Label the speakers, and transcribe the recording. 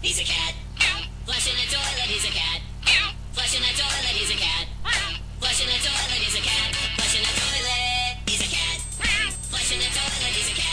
Speaker 1: He's a cat. Flushing the toilet, he's a cat. Flushing the toilet, he's a cat. Flushing the toilet, he's a cat. Flushing the toilet, he's a cat. Flushing the toilet, he's a cat.